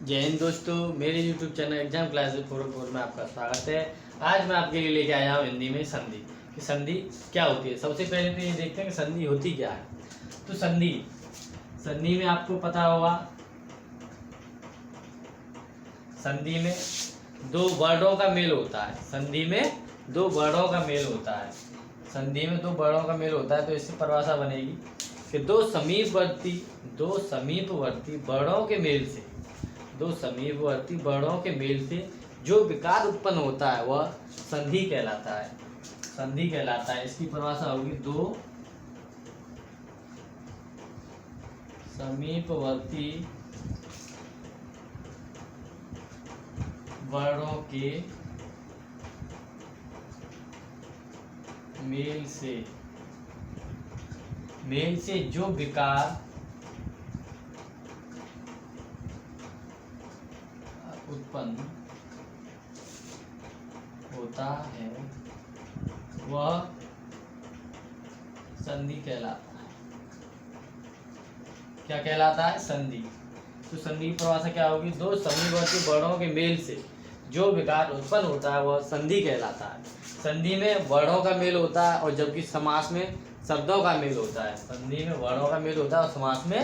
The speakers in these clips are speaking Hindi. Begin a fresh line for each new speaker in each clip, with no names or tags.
जय हिंद दोस्तों, मेरे YouTube चैनल एग्जाम क्लासेस 404 में आपका स्वागत है। आज मैं आपके लिए लेके आया हूँ हिंदी में संधि कि संधि क्या होती है। सबसे पहले तो ये देखते हैं कि संधि होती क्या है। तो संधि में आपको पता होगा, संधि में दो वर्णों का मेल होता है। संधि में दो वर्णों का मेल होता है। संधि में दो वर्णों का मेल होता है। तो इससे परिभाषा बनेगी कि दो समीपवर्ती वर्णों के मेल से जो विकार उत्पन्न होता है वह संधि कहलाता है। इसकी परिभाषा होगी दो समीपवर्ती वर्णों के मेल से जो विकार उत्पन्न होता है वह संधि कहलाता है। क्या कहलाता है? संधि। तो संधि की परिभाषा क्या होगी? दो समीपवर्ती वर्णों के मेल से जो विकार उत्पन्न होता है वह संधि कहलाता है। संधि में वर्णों का मेल होता है और जबकि समास में शब्दों का मेल होता है। संधि में वर्णों का मेल होता है और समास में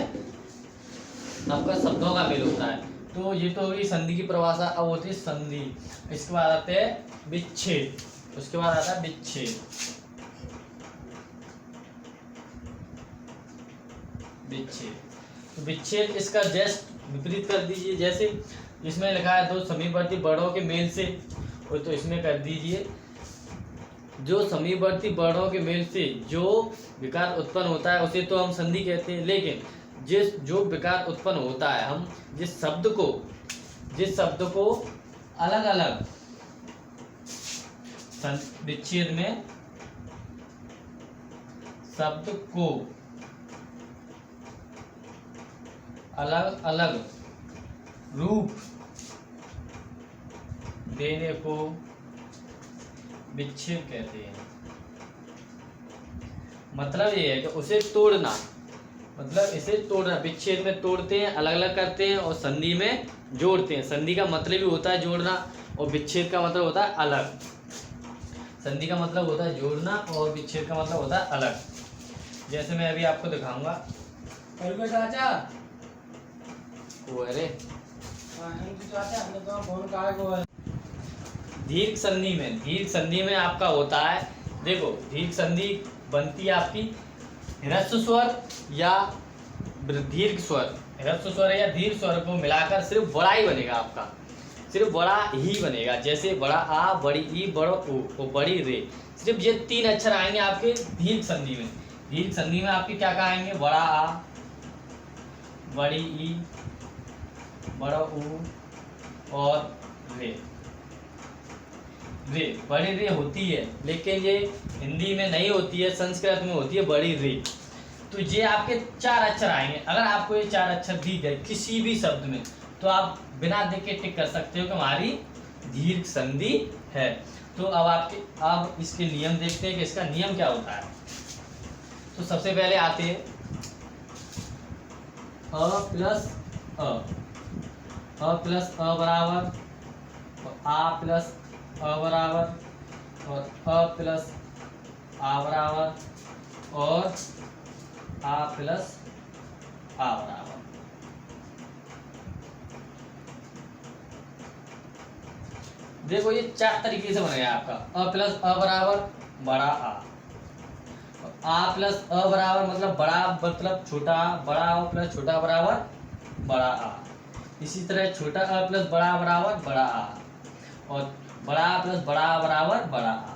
आपका शब्दों का मेल होता है। तो ये तो होगी संधि की परिभाषा। अब होती है संधि। इसके बाद आते हैं विच्छेद। उसके बाद आता है विच्छेद। तो विच्छेद इसका जस्ट विपरीत कर दीजिए। जैसे इसमें लिखा है दो समीपवर्ती वर्णों के मेल से, तो इसमें कर दीजिए जो समीपवर्ती वर्णों के मेल से जो विकार उत्पन्न होता है उसे तो हम संधि कहते हैं। लेकिन जो विकार उत्पन्न होता है, हम जिस शब्द को अलग अलग विच्छेद में शब्द को अलग अलग रूप देने को विच्छेद कहते हैं। मतलब ये है कि उसे तोड़ना, इसे तोड़ना। विच्छेद में तोड़ते हैं, अलग अलग करते हैं, और संधि में जोड़ते हैं। संधि का मतलब भी होता है जोड़ना और विच्छेद का मतलब होता है अलग। संधि का मतलब होता है जोड़ना और विच्छेद का मतलब होता है अलग। जैसे मैं अभी आपको दिखाऊंगा।
चाचा
अरे दीर्घ संधि में आपका होता है, देखो दीर्घ संधि बनती है आपकी ह्रस्व स्वर या दीर्घ स्वर। ह्रस्व स्वर या दीर्घ स्वर को मिलाकर सिर्फ बड़ा ही बनेगा आपका, सिर्फ बड़ा ही बनेगा। जैसे बड़ा आ, बड़ी ई, बड़ा ओ और बड़ी रे। सिर्फ ये तीन अक्षर आएंगे आपके दीर्घ संधि में। दीर्घ संधि में आपके क्या क्या आएंगे? बड़ा आ, बड़ी ई, बड़ा ऊ और रे। बड़ी रे होती है, लेकिन ये हिंदी में नहीं होती है, संस्कृत में होती है बड़ी रे। तो ये आपके चार अक्षर आएंगे। अगर आपको ये चार अक्षर दी गए किसी भी शब्द में, तो आप बिना देख के टिक कर सकते हो कि हमारी दीर्घ संधि है। तो अब इसके नियम देखते हैं कि इसका नियम क्या होता है। तो सबसे पहले आते हैं अ प्लस अ बराबर, और आ प्लस अ बराबर, और अ प्लस आ बराबर, और आ प्लस आ बराबर। देखो ये चार तरीके से बनेगा आपका। अ प्लस अ बराबर बड़ा आ प्लस अ बराबर मतलब बड़ा मतलब छोटा, बड़ा आ प्लस छोटा बराबर बड़ा आ। इसी तरह छोटा अ प्लस बड़ा बराबर बड़ा आ, और बड़ा आ प्लस बड़ा आ बराबर बड़ा आ।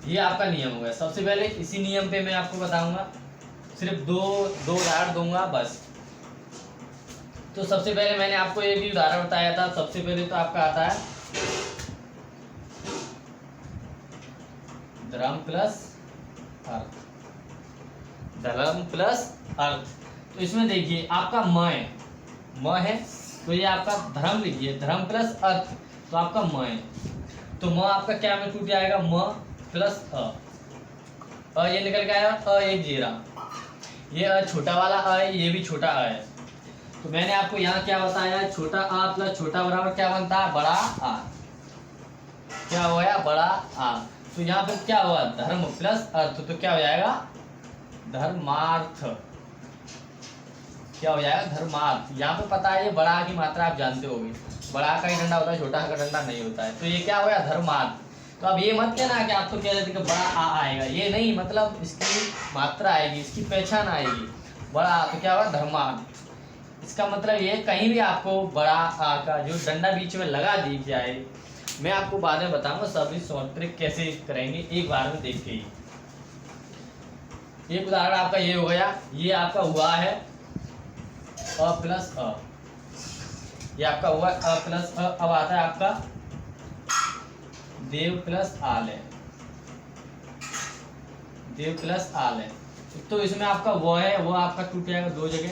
ये आपका नियम होगा। सबसे पहले इसी नियम पे मैं आपको बताऊंगा, सिर्फ दो उदाहरण दूंगा बस। तो सबसे पहले मैंने आपको एक भी उदाहरण बताया था। सबसे पहले तो आपका आता है धर्म प्लस अर्थ। तो इसमें देखिए आपका म है, तो ये आपका धर्म लिखिए, धर्म प्लस अर्थ, तो आपका म है। तो म आपका क्या में टूट जाएगा? म प्लस अ ये निकल के आया, अ एक जीरा। ये छोटा वाला अ है, ये भी छोटा अ है। तो मैंने आपको यहाँ क्या बताया, छोटा आ प्लस छोटा बराबर क्या बनता है, बड़ा आ। क्या हो गया, बड़ा आ। तो यहाँ पे क्या हुआ, धर्म प्लस अर्थ, तो क्या हो जाएगा, धर्मार्थ। क्या हो जाएगा, धर्मार्थ। यहाँ पे पता है ये बड़ा आ की मात्रा आप जानते होंगे, बड़ा का ही डंडा होता है, छोटा का डंडा नहीं होता है। तो ये क्या हो गया, धर्मार्थ। तो अब ये मत कहना कि आप तो कह रहे थे कि बड़ा आ आएगा, ये नहीं, मतलब इसकी मात्रा आएगी, इसकी पहचान आएगी, बड़ा आ। तो क्या होगा, धर्मार्थ। इसका मतलब ये कहीं भी आपको बड़ा आ का जो डंडा बीच में लगा दी जाए, मैं आपको बाद में बताऊंगा सभी शॉर्ट ट्रिक कैसे करेंगे, एक बार में देख के ही। एक उदाहरण आपका ये हो गया, ये आपका हुआ है अ प्लस अ, ये आपका हुआ अ प्लस अ। अब आता है आपका देव प्लस आल है, देव प्लस आल है। तो इसमें आपका वो है, वो आपका टूट जाएगा दो जगह,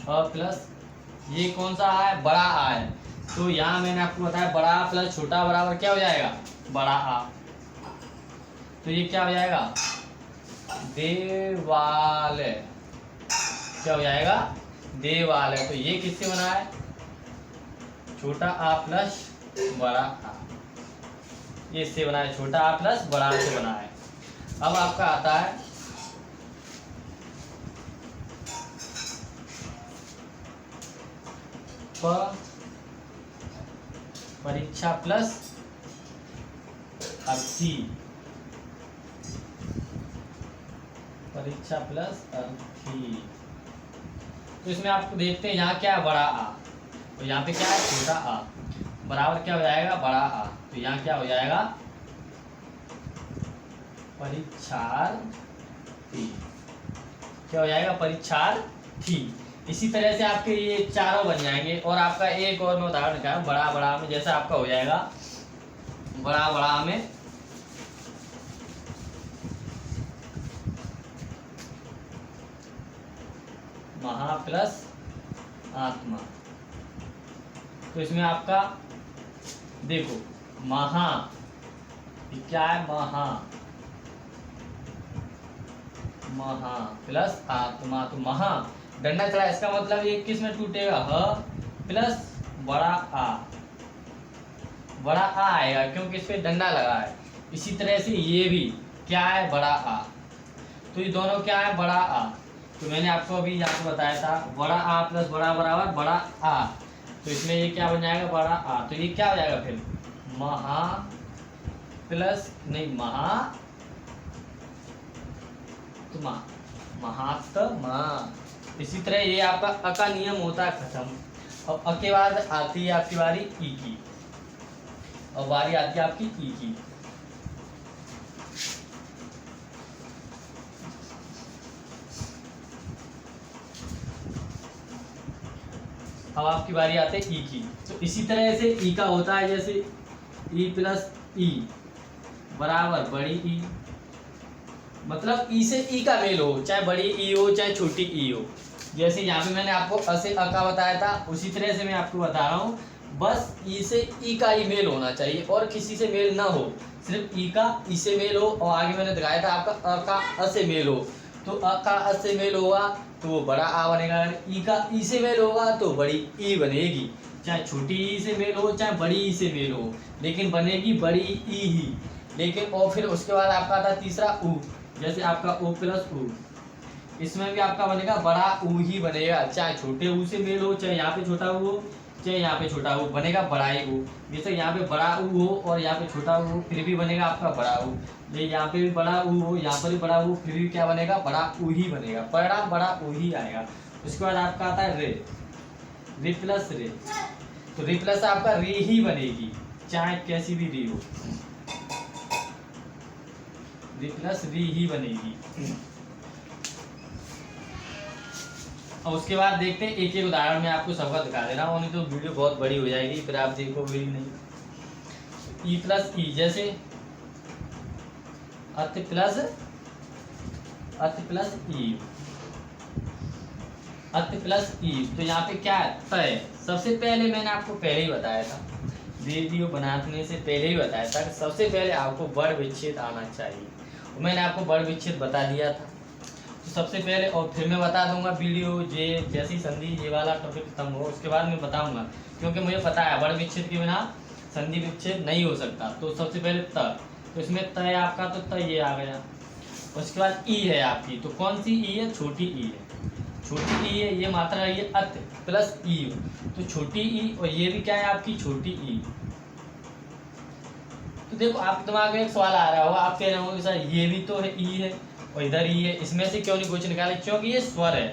अ प्लस ये कौन सा आ है, बड़ा आ है। तो यहाँ मैंने आपको बताया बड़ा आ प्लस छोटा बराबर क्या हो जाएगा, बड़ा आ। तो ये क्या हो जाएगा, देवालय। क्या हो जाएगा, देवालय। तो ये किससे बना है, छोटा आ प्लस बड़ा आ, ये इससे बना है, छोटा आ प्लस बड़ा आ से बना है। अब आपका आता है परीक्षा प्लस अर्थी, परीक्षा प्लस अर्थी। तो इसमें आपको देखते हैं यहाँ क्या है, बड़ा आ, तो यहाँ पे क्या है, छोटा आ बराबर क्या हो जाएगा, बड़ा आ। तो यहाँ क्या हो जाएगा, परीक्षार्थी। क्या हो जाएगा, परीक्षार्थी। इसी तरह से आपके ये चारों बन जाएंगे। और आपका एक और मैं उदाहरण दिखाया, बड़ा बड़ा में जैसा आपका हो जाएगा, बड़ा बड़ा में महा प्लस आत्मा। तो इसमें आपका देखो महा, क्या है, महा, महा प्लस आत्मा। तो महा डंडा चला, इसका मतलब ये किस में टूटेगा, ह प्लस बड़ा आ, बड़ा आ आएगा क्योंकि इस पे डंडा लगा है। इसी तरह से ये भी क्या है, बड़ा आ। तो ये दोनों क्या है, बड़ा आ। तो मैंने आपको अभी यहाँ पे बताया था बड़ा आ प्लस बड़ा बराबर बड़ा आ। तो इसमें ये क्या बन जाएगा, बड़ा आ। तो ये क्या हो जाएगा फिर, महा प्लस नहीं महा, तो महात्मा। इसी तरह ये आपका अ का नियम होता है खत्म। अब अ के बाद आती है आपकी बारी ई की, और बारी आती है आपकी ई की। अब आपकी बारी आती है ई की। तो इसी तरह से ई का होता है, जैसे ई प्लस ई बराबर बड़ी ई, मतलब ई से ई का मेल हो, चाहे बड़ी ई हो चाहे छोटी ई हो। जैसे यहाँ पे मैंने आपको अ से अ का बताया था, उसी तरह से मैं आपको बता रहा हूँ, बस ई से ई का ही मेल होना चाहिए और किसी से मेल ना हो, सिर्फ ई का ई से मेल हो। और आगे मैंने दिखाया था आपका अ का अ से मेल हो, तो अ का अ से मेल होगा तो वो बड़ा आ बनेगा। ई का ई से मेल होगा तो बड़ी ई बनेगी, चाहे छोटी ई से मेल हो चाहे बड़ी ई से मेल हो, लेकिन बनेगी बड़ी ई ही। लेकिन और फिर उसके बाद आपका आता है तीसरा ऊ, जैसे आपका ओ प्लस ऊ, इसमें भी आपका बनेगा बड़ा ऊ ही बनेगा, चाहे छोटे ऊ से मेल हो, चाहे यहाँ पे छोटा ऊ हो चाहे यहाँ पे छोटा ऊ, बनेगा बड़ा ही ऊ। जैसे यहाँ पे बड़ा ऊ हो और यहाँ पे छोटा ऊ हो, फिर भी बनेगा आपका बड़ा ऊ। ये यहाँ पे भी बड़ा ऊ हो, यहाँ पर भी बड़ा ऊ, फिर भी क्या बनेगा, बड़ा ऊ ही बनेगा, परिणाम बड़ा ऊ ही आएगा। उसके बाद आपका आता है रे, रे प्लस रे। तो रे प्लस आपका रे ही बनेगी, चाहे कैसी भी रे हो, रे प्लस रे ही बनेगी। और उसके बाद देखते हैं एक एक उदाहरण में आपको सबका दिखा दे रहा हूँ, नहीं तो वीडियो बहुत बड़ी हो जाएगी, फिर आप देखोगे ही नहीं। ई प्लस ई, जैसे अत प्लस ई, अत प्लस ई। तो यहाँ पे क्या है, तय। सबसे पहले मैंने आपको पहले ही बताया था, वीडियो बनाने से पहले ही बताया था कि सबसे पहले आपको वर्ड विच्छेद आना चाहिए। मैंने आपको वर्ड विच्छेद बता दिया था। तो सबसे पहले, और फिर मैं बता दूंगा वीडियो जे जैसी संधि ये वाला टॉपिक खत्म हो उसके बाद मैं बताऊंगा, क्योंकि मुझे पता है वर्ण विच्छेद के बिना संधि विच्छेद नहीं हो सकता। तो सबसे पहले त, तो इसमें त है आपका, तो त ये आ गया। उसके बाद ई है आपकी, तो कौन सी ई है? छोटी ई है, छोटी ई है, ये मात्रा है, ये अत प्लस ई, तो छोटी ई, और ये भी क्या है आपकी? छोटी ई। तो देखो आपके दिमाग में एक सवाल आ रहा होगा, आप कह रहे होंगे सर ये भी तो है ई है और इधर ई है, इसमें से क्यों नहीं कुछ निकाले? क्योंकि ये स्वर है।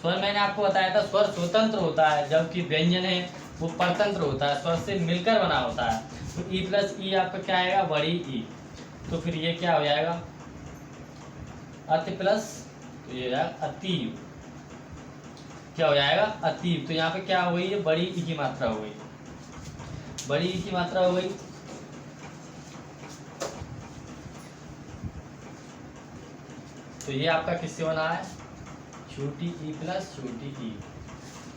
स्वर मैंने आपको बताया था, स्वर स्वतंत्र होता है, जबकि व्यंजन है वो परतंत्र होता है, स्वर से मिलकर बना होता है। तो ई प्लस ई आपका क्या आएगा? बड़ी ई। तो फिर ये क्या हो जाएगा? अति प्लस, तो ये अतीव, क्या हो जाएगा? अतीव। तो यहाँ पे क्या हो गई? ये बड़ी ई की मात्रा हो गई, बड़ी ई की मात्रा हो गई। तो ये आपका किससे बना है? छोटी ई प्लस छोटी ई।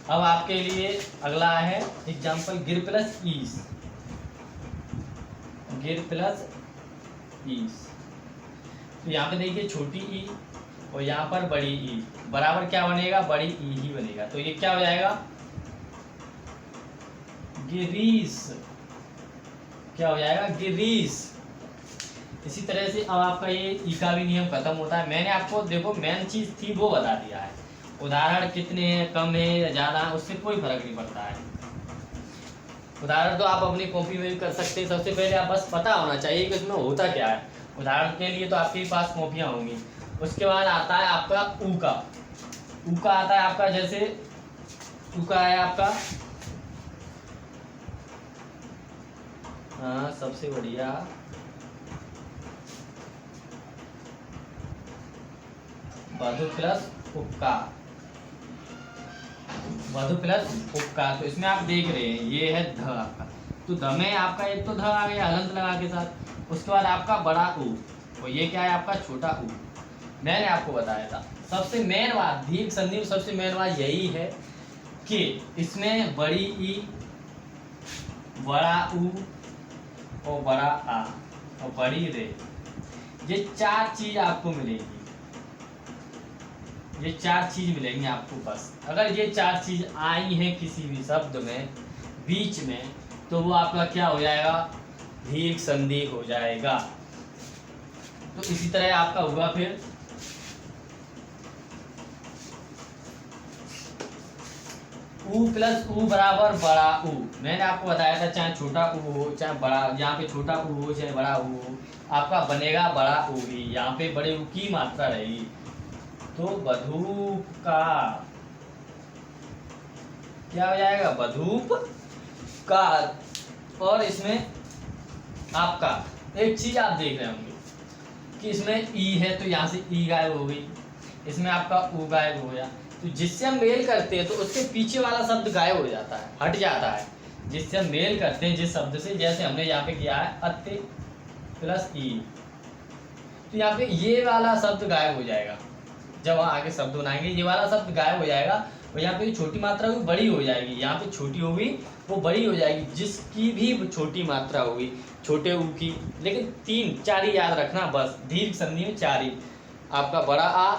अब आपके लिए अगला है एग्जाम्पल गिर प्लस ईस, गिर प्लस ईस। तो यहाँ पे देखिए छोटी ई और यहाँ पर बड़ी ई बराबर क्या बनेगा? बड़ी ई ही बनेगा। तो ये क्या हो जाएगा? गिरीस, क्या हो जाएगा? गिरीस। इसी तरह से अब आपका ये ई का भी नियम खत्म होता है। मैंने आपको देखो मेन चीज थी वो बता दिया है, उदाहरण कितने हैं, कम है या ज़्यादा है, उससे कोई फर्क नहीं पड़ता है। उदाहरण तो आप अपनी कॉपी में भी कर सकते हैं। सबसे पहले आप बस पता होना चाहिए कि उसमें होता क्या है। उदाहरण के लिए तो आपके पास कॉपियाँ होंगी। उसके बाद आता है आपका ऊ का, ऊ का आता है आपका, जैसे ऊ का है आपका, हाँ सबसे बढ़िया, वधु प्लस उपका, वधु प्लस उपका। तो इसमें आप देख रहे हैं ये है ध आपका, तो ध में आपका एक तो ध आ गया हलंत लगा के साथ। उसके बाद आपका बड़ा ऊ, और ये क्या है आपका? छोटा ऊ। मैंने आपको बताया था सबसे मेन बात दीर्घ संधि में, सबसे मेन बात यही है कि इसमें बड़ी ई, बड़ा ऊ और बड़ा आ और बड़ी रे, ये चार चीज आपको मिलेगी, ये चार चीज मिलेंगी आपको बस। अगर ये चार चीज आई हैं किसी भी शब्द में बीच में, तो वो आपका क्या हो जाएगा? दीर्घ संधि हो जाएगा। तो इसी तरह आपका हुआ फिर ऊ प्लस ऊ बराबर बड़ा ऊ। मैंने आपको बताया था चाहे छोटा ऊ हो चाहे बड़ा, यहाँ पे छोटा ऊ हो चाहे बड़ा ऊ हो, आपका बनेगा बड़ा ऊ ही। यहाँ पे बड़े ऊ की मात्रा रहेगी। तो बधूप का क्या हो जाएगा? बधूप का। और इसमें आपका एक चीज आप देख रहे होंगे कि इसमें ई है, तो यहाँ से ई गायब हो गई, इसमें आपका ऊ गायब हो गया। तो जिससे हम मेल करते हैं तो उसके पीछे वाला शब्द गायब हो जाता है, हट जाता है। जिससे हम मेल करते हैं जिस शब्द से, जैसे हमने यहाँ पे किया है अत्ते प्लस ई, तो यहाँ पे ये वाला शब्द गायब हो जाएगा। जब आगे शब्द बनाएंगे ये वाला शब्द गायब हो जाएगा, और यहाँ पे छोटी मात्रा भी बड़ी हो जाएगी, यहाँ पे छोटी होगी वो बड़ी हो जाएगी, जिसकी भी छोटी मात्रा होगी छोटे ऊ की। लेकिन तीन चार ही याद रखना बस, दीर्घ संधि में चार ही, आपका बड़ा आ,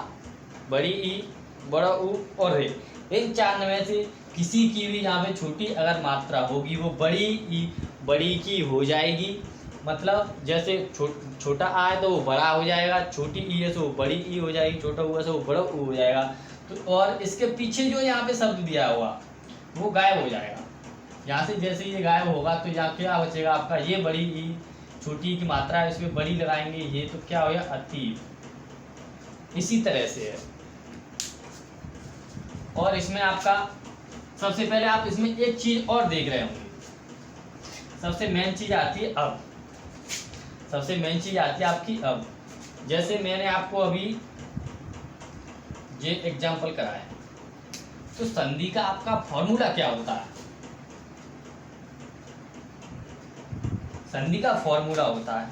बड़ी ई, बड़ा ऊ और रे। इन चार में से किसी की भी यहाँ पे छोटी अगर मात्रा होगी वो बड़ी ई, बड़ी की हो जाएगी। मतलब जैसे छोटा आ है तो वो बड़ा हो जाएगा, छोटी ई है तो वो बड़ी ई हो जाएगी, छोटा ऊ है तो वो बड़ा ऊ हो जाएगा। तो और इसके पीछे जो यहाँ पे शब्द दिया हुआ वो गायब हो जाएगा। यहाँ से जैसे ये गायब होगा तो यहाँ क्या बचेगा आपका? ये बड़ी ई, छोटी की मात्रा है इसमें बड़ी लगाएंगे, ये तो क्या हो गया? अति। इसी तरह से है। और इसमें आपका सबसे पहले आप इसमें एक चीज और देख रहे होंगे, सबसे मेन चीज आती है अब, सबसे मेन चीज आती है आपकी अब। जैसे मैंने आपको अभी ये एग्जाम्पल कराया, तो संधि का आपका फॉर्मूला क्या होता है? संधि का फॉर्मूला होता है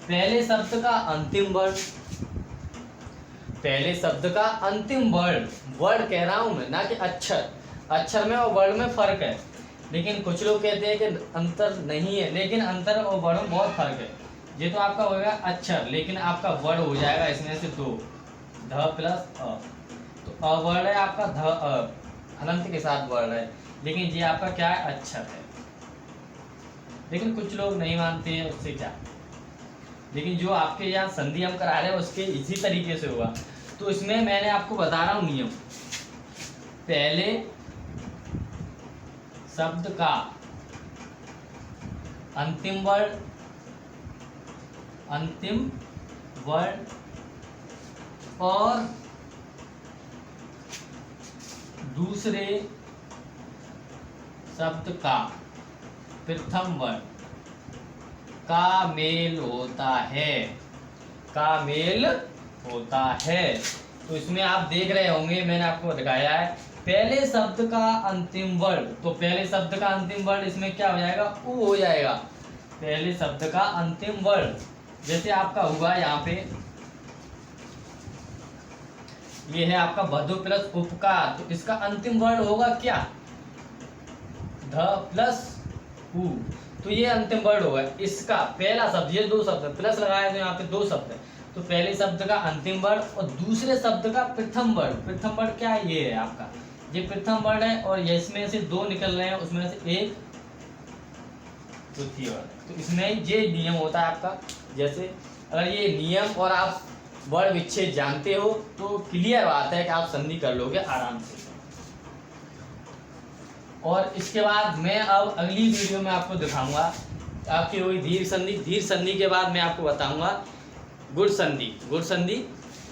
पहले शब्द का अंतिम वर्ण, पहले शब्द का अंतिम वर्ण, वर्ण कह रहा हूं मैं ना कि अक्षर। अक्षर में और वर्ण में फर्क है, लेकिन कुछ लोग कहते हैं कि अंतर नहीं है, लेकिन अंतर और वर्ण में बहुत फर्क है। ये तो आपका होगा अक्षर, लेकिन आपका वर्ण हो जाएगा इसमें से दो, ध प्लस अ, तो अ वर्ण है आपका, ध अ हलंत के साथ वर्ण है, लेकिन ये आपका क्या है, अक्षर है। लेकिन कुछ लोग नहीं मानते हैं, उससे क्या, लेकिन जो आपके यहाँ संधि हम करा रहे हैं उसके इसी तरीके से होगा। तो इसमें मैंने आपको बता रहा हूँ नियम, पहले शब्द का अंतिम वर्ण और दूसरे शब्द का प्रथम वर्ण का मेल होता है, का मेल होता है। तो इसमें आप देख रहे होंगे, मैंने आपको दिखाया है पहले शब्द का अंतिम वर्ण, तो पहले शब्द का अंतिम वर्ण इसमें क्या हो जाएगा, उ हो जाएगा। पहले शब्द का अंतिम वर्ण जैसे आपका हुआ यहाँ पे, ये है आपका वधु प्लस उपकार, तो इसका अंतिम वर्ण होगा क्या, ध प्लस उ, तो ये अंतिम वर्ड होगा इसका पहला शब्द। ये दो शब्द है, प्लस लगाया तो यहाँ पे दो शब्द है, तो पहले शब्द का अंतिम वर्ण और दूसरे शब्द का प्रथम वर्ण। प्रथम वर्ण क्या है, ये है आपका, ये प्रथम वर्ण है और ये इसमें से दो निकल रहे हैं, उसमें से एक तृतीय वर्ण। तो इसमें ये नियम होता है आपका। जैसे अगर ये नियम और आप वर्ण विच्छेद जानते हो तो क्लियर बात है कि आप संधि कर लोगे आराम से। और इसके बाद मैं अब अगली वीडियो में आपको दिखाऊंगा आपकी हुई धीर संधि। धीर संधि के बाद मैं आपको बताऊंगा गुण संधि। गुण संधि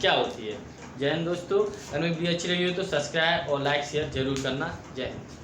क्या होती है। जय हिंद दोस्तों, अगर वीडियो अच्छी लगी हो तो सब्सक्राइब और लाइक शेयर जरूर करना। जय हिंद।